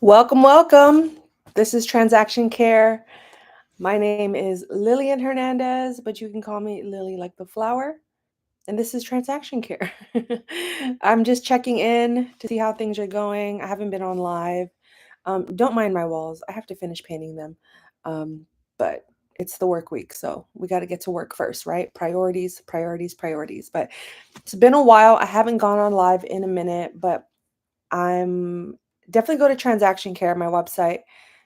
Welcome, welcome. This is Transaction Care. My name is Lillian Hernandez, but you can call me Lily like the flower. And this is Transaction Care. I'm just checking in to see how things are going. I haven't been on live. Don't mind my walls. I have to finish painting them. But it's the work week, so we got to get to work first, right? Priorities, priorities, priorities. But it's been a while. I haven't gone on live in a minute, but I'm definitely go to Transaction Care, my website,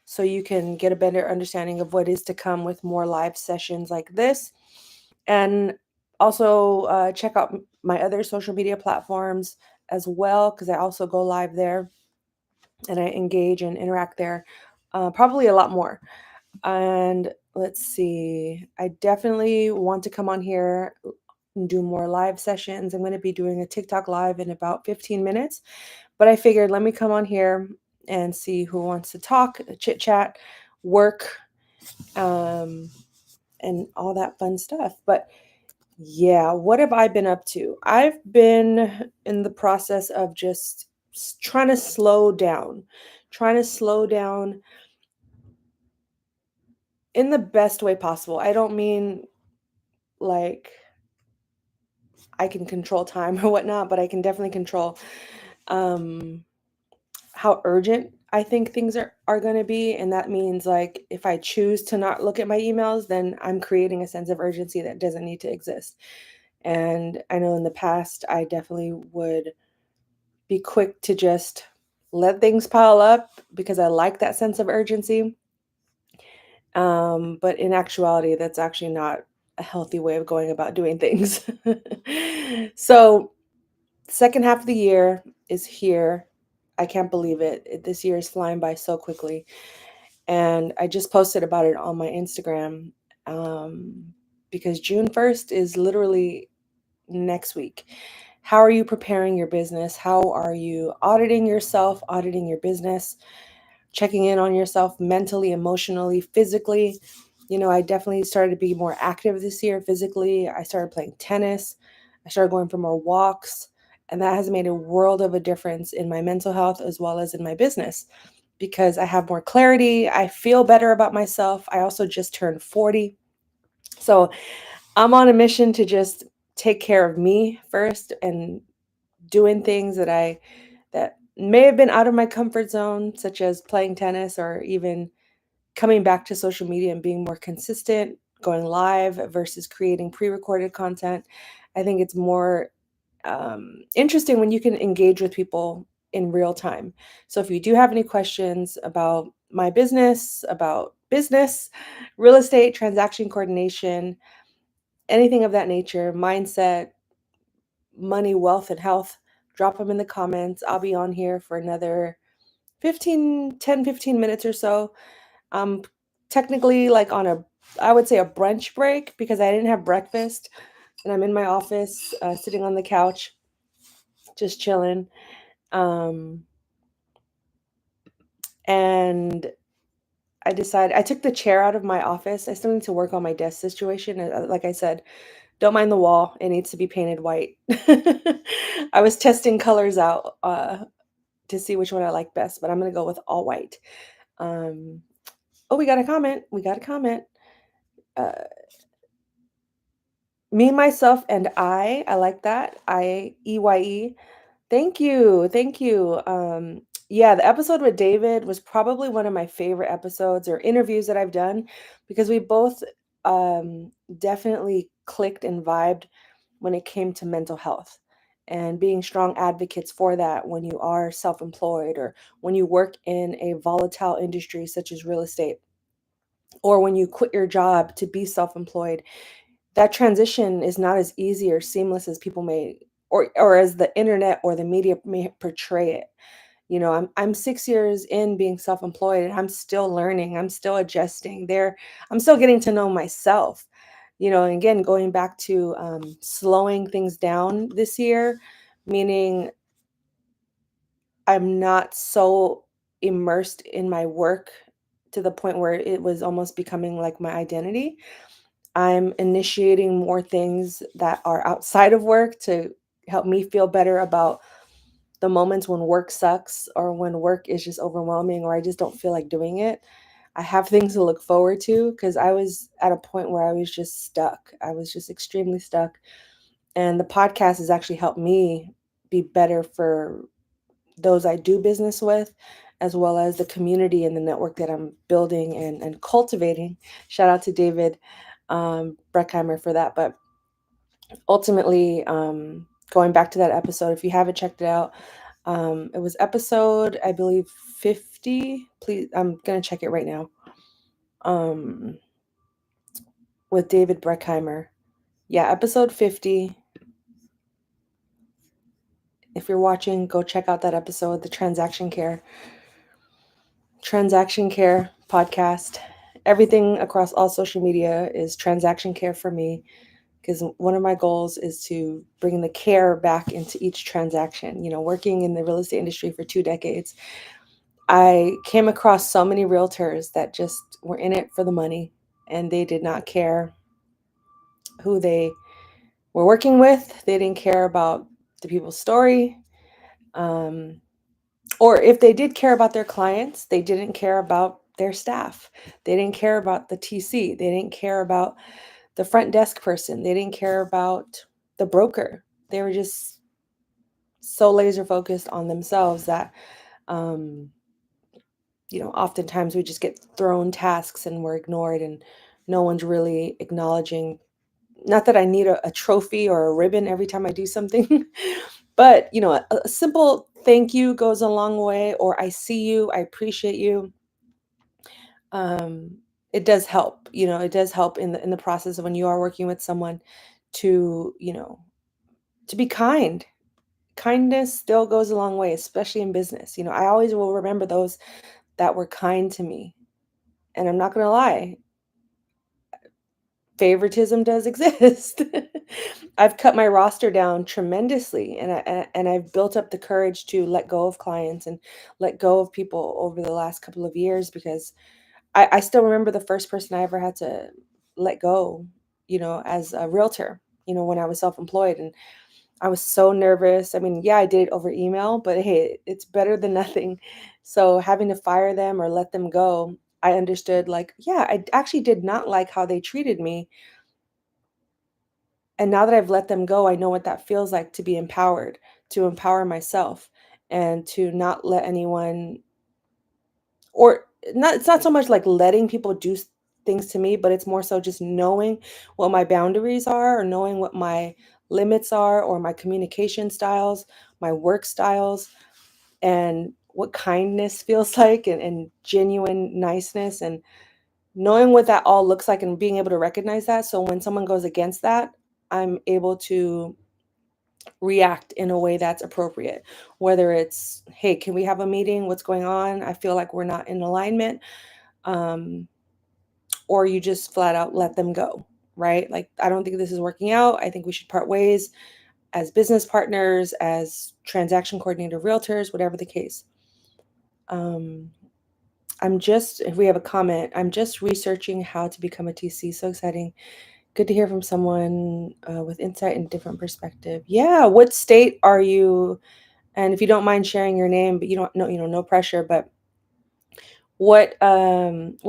so you can get a better understanding of what is to come with more live sessions like this. And also check out my other social media platforms as well, because I also go live there and I engage and interact there probably a lot more. And let's see, I definitely want to come on here and do more live sessions. I'm going to be doing a TikTok live in about 15 minutes. But I figured let me come on here and see who wants to talk, chit chat, work, um, and all that fun stuff. But yeah, what have I been up to? I've been in the process of just trying to slow down in the best way possible. I don't mean like I can control time or whatnot, but I can definitely control um how urgent I think things are going to be. And that means like if I choose to not look at my emails, then I'm creating a sense of urgency that doesn't need to exist. And I know in the past I definitely would be quick to just let things pile up because I like that sense of urgency. But in actuality, that's actually not a healthy way of going about doing things. So second half of the year is here. I can't believe it. This year is flying by so quickly. And I just posted about it on my Instagram um, because June 1st is literally next week. How are you preparing your business? How are you auditing yourself, auditing your business, checking in on yourself mentally, emotionally, physically? I definitely started to be more active this year physically. I started playing tennis. I started going for more walks. And that has made a world of a difference in my mental health as well as in my business because I have more clarity. I feel better about myself. I also just turned 40. So I'm on a mission to just take care of me first and doing things that may have been out of my comfort zone, such as playing tennis or even coming back to social media and being more consistent, going live versus creating pre-recorded content. I think it's more interesting when you can engage with people in real time. So if you do have any questions about my business, about business, real estate, transaction coordination, anything of that nature, mindset, money, wealth, and health, drop them in the comments. I'll be on here for another 15 minutes or so. I'm technically like on I would say a brunch break because I didn't have breakfast and I'm in my office sitting on the couch, just chilling. Um, and I took the chair out of my office. I still need to work on my desk situation. Like I said, don't mind the wall. It needs to be painted white. I was testing colors out to see which one I like best, but I'm going to go with all white. Um, oh, we got a comment. We got a comment. Uh, Me, myself, and I like that. IEYE. Thank you. Thank you. Yeah, the episode with David was probably one of my favorite episodes or interviews that I've done because we both definitely clicked and vibed when it came to mental health and being strong advocates for that when you are self employed or when you work in a volatile industry such as real estate or when you quit your job to be self employed. That transition is not as easy or seamless as people may or as the internet or the media may portray it. I'm 6 years in being self-employed and I'm still learning. I'm still adjusting there. I'm still getting to know myself. And again, going back to slowing things down this year, meaning I'm not so immersed in my work to the point where it was almost becoming like my identity. I'm initiating more things that are outside of work to help me feel better about the moments when work sucks or when work is just overwhelming or I just don't feel like doing it, I have things to look forward to because I was at a point where I was just stuck. I was just extremely stuck. And the podcast has actually helped me be better for those I do business with, as well as the community and the network that I'm building and cultivating. Shout out to David Breckheimer for that. But ultimately, going back to that episode, if you haven't checked it out, it was episode, I believe, 50. Please, I'm going to check it right now. With David Breckheimer. Yeah, episode 50. If you're watching, go check out that episode, the Transaction Care podcast. Everything across all social media is transaction care for me because one of my goals is to bring the care back into each transaction. You know, working in the real estate industry for 2 decades, I came across so many realtors that just were in it for the money and they did not care who they were working with. They didn't care about the people's story. Or if they did care about their clients, they didn't care about their staff. They didn't care about the TC. They didn't care about the front desk person. They didn't care about the broker. They were just so laser focused on themselves that, um, oftentimes we just get thrown tasks and we're ignored and no one's really acknowledging. Not that I need a trophy or a ribbon every time I do something, but a simple thank you goes a long way, or I see you, I appreciate you. um, it does help. It does help in the process of when you are working with someone to to be kind. Kindness still goes a long way, especially in business. I always will remember those that were kind to me, and I'm not going to lie, favoritism does exist. I've cut my roster down tremendously, and I've built up the courage to let go of clients and let go of people over the last couple of years because I still remember the first person I ever had to let go, as a realtor, when I was self-employed, and I was so nervous. I mean, yeah, I did it over email, but hey, it's better than nothing. So having to fire them or let them go, I understood like, yeah, I actually did not like how they treated me. And now that I've let them go, I know what that feels like to be empowered, to empower myself and to not let anyone, or not, it's not so much like letting people do things to me, but it's more so just knowing what my boundaries are or knowing what my limits are or my communication styles, my work styles, and what kindness feels like and genuine niceness, and knowing what that all looks like and being able to recognize that. So when someone goes against that, I'm able to react in a way that's appropriate. Whether it's, hey, can we have a meeting? What's going on? I feel like we're not in alignment. Um, or you just flat out let them go, right? Like, I don't think this is working out. I think we should part ways as business partners, as transaction coordinator realtors, whatever the case. Um, if we have a comment, I'm just researching how to become a TC. So exciting. Good to hear from someone with insight and different perspective. Yeah. What state are you? And if you don't mind sharing your name, but you don't know, no pressure, but what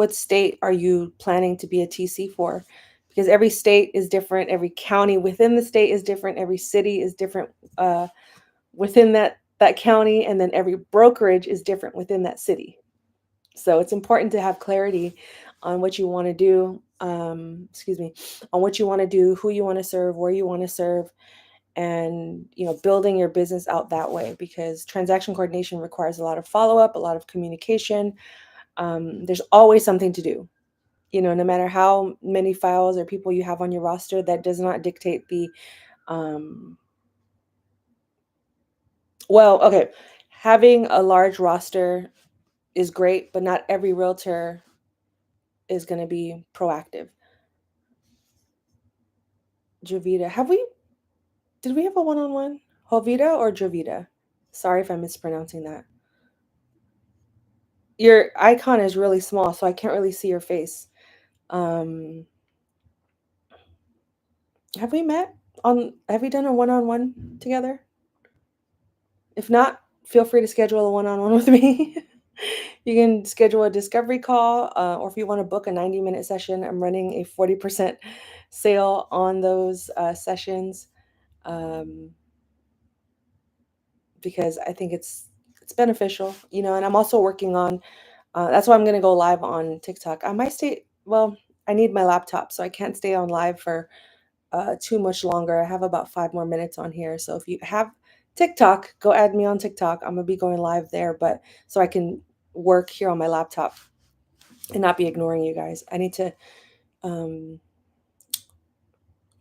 state are you planning to be a TC for? Because every state is different, every county within the state is different, every city is different within that county, and then every brokerage is different within that city. So it's important to have clarity on what you want to do. Excuse me, on what you want to do, who you want to serve, where you want to serve, and building your business out that way, because transaction coordination requires a lot of follow-up, a lot of communication. There's always something to do. No matter how many files or people you have on your roster, that does not dictate the um, well, okay, having a large roster is great, but not every realtor is going to be proactive. Jovita, did we have a one-on-one? Jovita or Jovita? Sorry if I'm mispronouncing that. Your icon is really small, so I can't really see your face. Um, have we met have we done a one-on-one together? If not, feel free to schedule a one-on-one with me. You can schedule a discovery call, or if you want to book a 90-minute session, I'm running a 40% sale on those sessions, um, because I think it's beneficial, and I'm also working on, that's why I'm going to go live on TikTok. I might stay, well, I need my laptop, so I can't stay on live for too much longer. I have about 5 more minutes on here. So if you have TikTok, go add me on TikTok. I'm gonna be going live there, but so I can work here on my laptop and not be ignoring you guys. I need to um,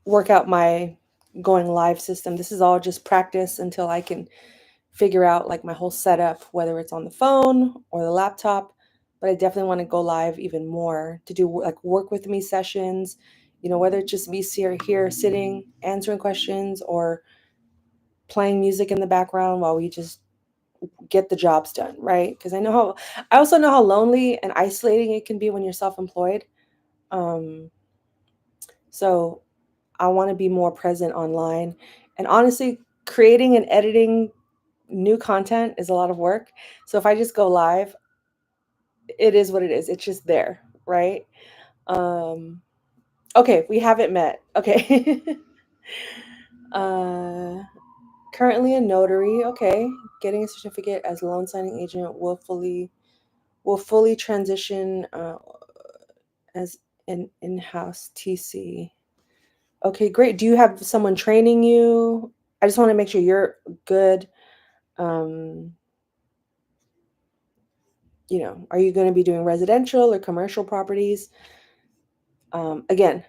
work out my going live system. This is all just practice until I can figure out like my whole setup, whether it's on the phone or the laptop. But I definitely want to go live even more to do like work with me sessions, whether it's just me here sitting, answering questions, or playing music in the background while we just get the jobs done, right? Because I also know how lonely and isolating it can be when you're self-employed. Um, so I want to be more present online. And honestly, creating and editing new content is a lot of work. So if I just go live, it is what it is. It's just there, right? Um, okay, we haven't met. Okay. uh, Currently a notary. Okay, getting a certificate as loan signing agent will fully transition as an in-house TC. Okay, great. Do you have someone training you? I just want to make sure you're good. Um, are you going to be doing residential or commercial properties? Again,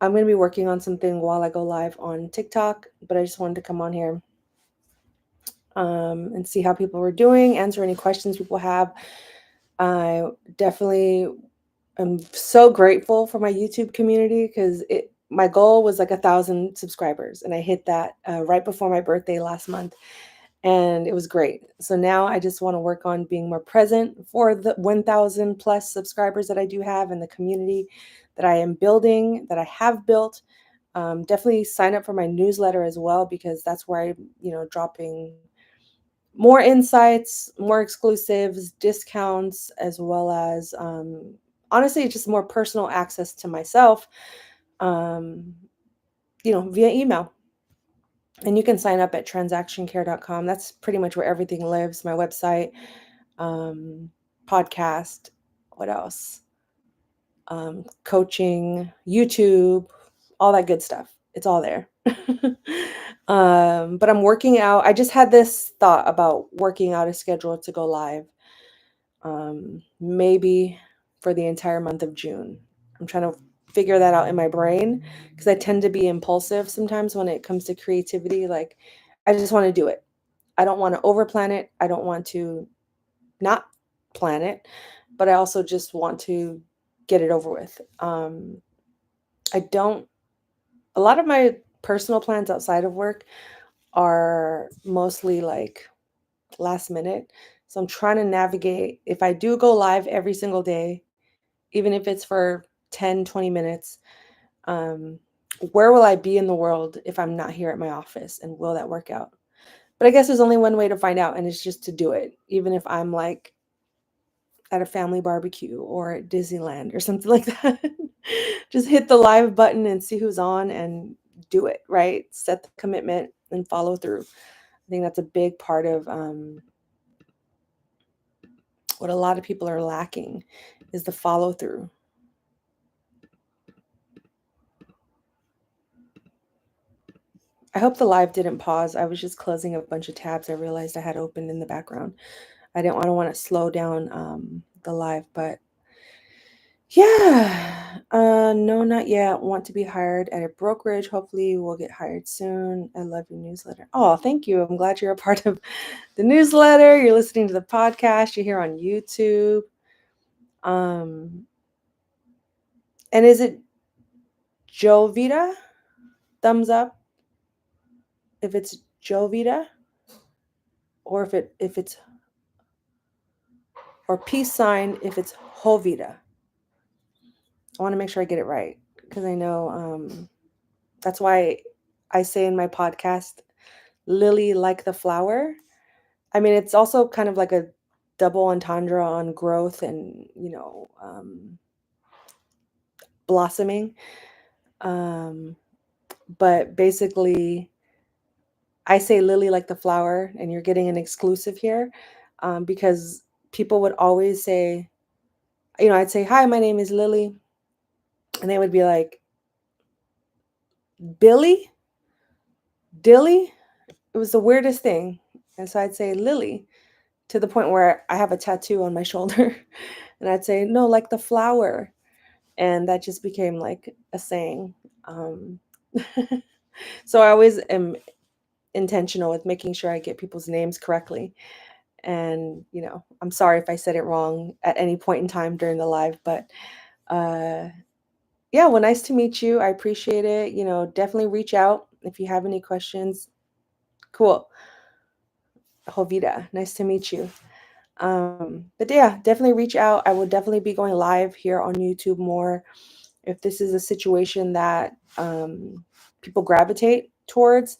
I'm going to be working on something while I go live on TikTok, but I just wanted to come on here and see how people were doing, answer any questions people have. I definitely am so grateful for my YouTube community because my goal was like 1,000 subscribers, and I hit that right before my birthday last month, and it was great. So now I just want to work on being more present for the 1,000 plus subscribers that I do have in the community that I am building, that I have built. Definitely sign up for my newsletter as well, because that's where I'm, dropping more insights, more exclusives, discounts, as well as honestly just more personal access to myself, um, via email. And you can sign up at transactioncare.com. That's pretty much where everything lives. My website, podcast, what else? Coaching, YouTube, all that good stuff. It's all there. But I'm working out. I just had this thought about working out a schedule to go live, maybe for the entire month of June. I'm trying to figure that out in my brain because I tend to be impulsive sometimes when it comes to creativity. Like, I just want to do it. I don't want to overplan it. I don't want to not plan it, but I also just want to get it over with. I don't, a lot of my personal plans outside of work are mostly like last minute. So I'm trying to navigate if I do go live every single day, even if it's for 10, 20 minutes, um, where will I be in the world if I'm not here at my office? And will that work out? But I guess there's only one way to find out, and it's just to do it, even if I'm like at a family barbecue or at Disneyland or something like that. Just hit the live button and see who's on and do it, right? Set the commitment and follow through. I think that's a big part of what a lot of people are lacking is the follow through. I hope the live didn't pause. I was just closing a bunch of tabs I realized I had opened in the background. I don't want to slow down the live, but yeah. No, not yet. Want to be hired at a brokerage. Hopefully we'll get hired soon. I love your newsletter. Oh, thank you. I'm glad you're a part of the newsletter. You're listening to the podcast. You're here on YouTube. And is it Jovita? Thumbs up if it's Jovita, or if it's, or peace sign if it's Hovita. I want to make sure I get it right because I know that's why I say in my podcast, Lily like the flower, I mean, it's also kind of like a double entendre on growth and, blossoming. Um, but basically, I say Lily like the flower, and you're getting an exclusive here, because people would always say, I'd say, "Hi, my name is Lily," and they would be like, "Billy? Dilly?" It was the weirdest thing. And so I'd say Lily, to the point where I have a tattoo on my shoulder, and I'd say, "No, like the flower." And that just became like a saying. Um, so I always am intentional with making sure I get people's names correctly. And, I'm sorry if I said it wrong at any point in time during the live, but uh, yeah, well, nice to meet you. I appreciate it. Definitely reach out if you have any questions. Cool. Jovita, nice to meet you. But yeah, definitely reach out. I will definitely be going live here on YouTube more. If this is a situation that people gravitate towards,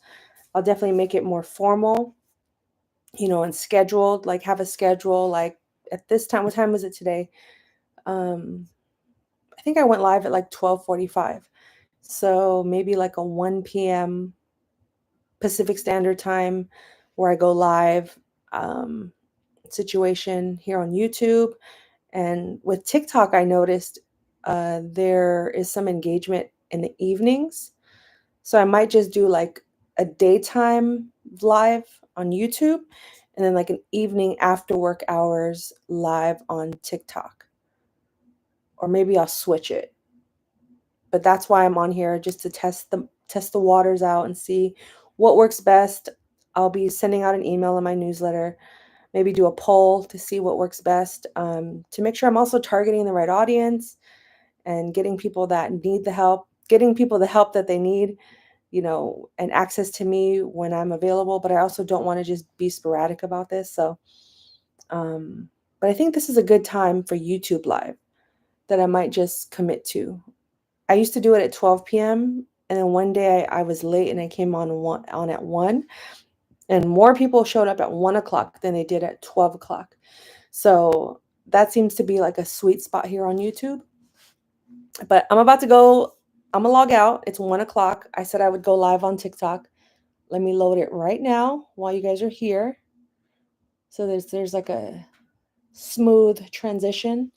I'll definitely make it more formal, and scheduled, like have a schedule, like at this time. What time was it today? Um, I think I went live at like 12:45. So maybe like a 1 p.m. Pacific Standard Time where I go live, situation here on YouTube. And with TikTok, I noticed there is some engagement in the evenings. So I might just do like a daytime live on YouTube and then like an evening after work hours live on TikTok. Or maybe I'll switch it. But that's why I'm on here, just to test the waters out and see what works best. I'll be sending out an email in my newsletter, maybe do a poll to see what works best, to make sure I'm also targeting the right audience and getting people that need the help, getting people the help that they need, and access to me when I'm available. But I also don't want to just be sporadic about this. So, but I think this is a good time for YouTube Live that I might just commit to. I used to do it at 12 p.m. And then one day I was late and I came on at 1, and more people showed up at 1 o'clock than they did at 12 o'clock. So that seems to be like a sweet spot here on YouTube. But I'm about to go. I'm gonna log out. It's 1 o'clock. I said I would go live on TikTok. Let me load it right now while you guys are here. So there's like a smooth transition.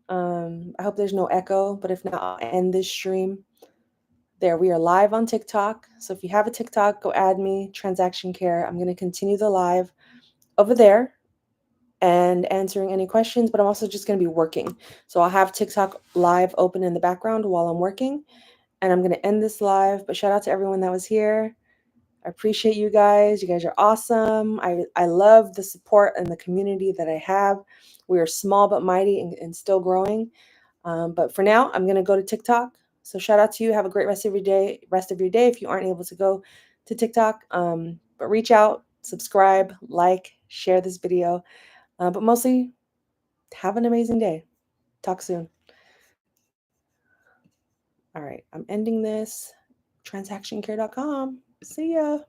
I hope there's no echo, but if not, I'll end this stream. There, we are live on TikTok. So if you have a TikTok, go add me, Transaction Care. I'm going to continue the live over there and answering any questions, but I'm also just going to be working. So I'll have TikTok live open in the background while I'm working, and I'm going to end this live. But shout out to everyone that was here. I appreciate you guys. You guys are awesome. I love the support and the community that I have. We are small but mighty and still growing. But for now, I'm going to go to TikTok. So shout out to you. Have a great rest of your day. If you aren't able to go to TikTok, but reach out, subscribe, like, share this video. But mostly, have an amazing day. Talk soon. All right, I'm ending this. Transactioncare.com. See ya.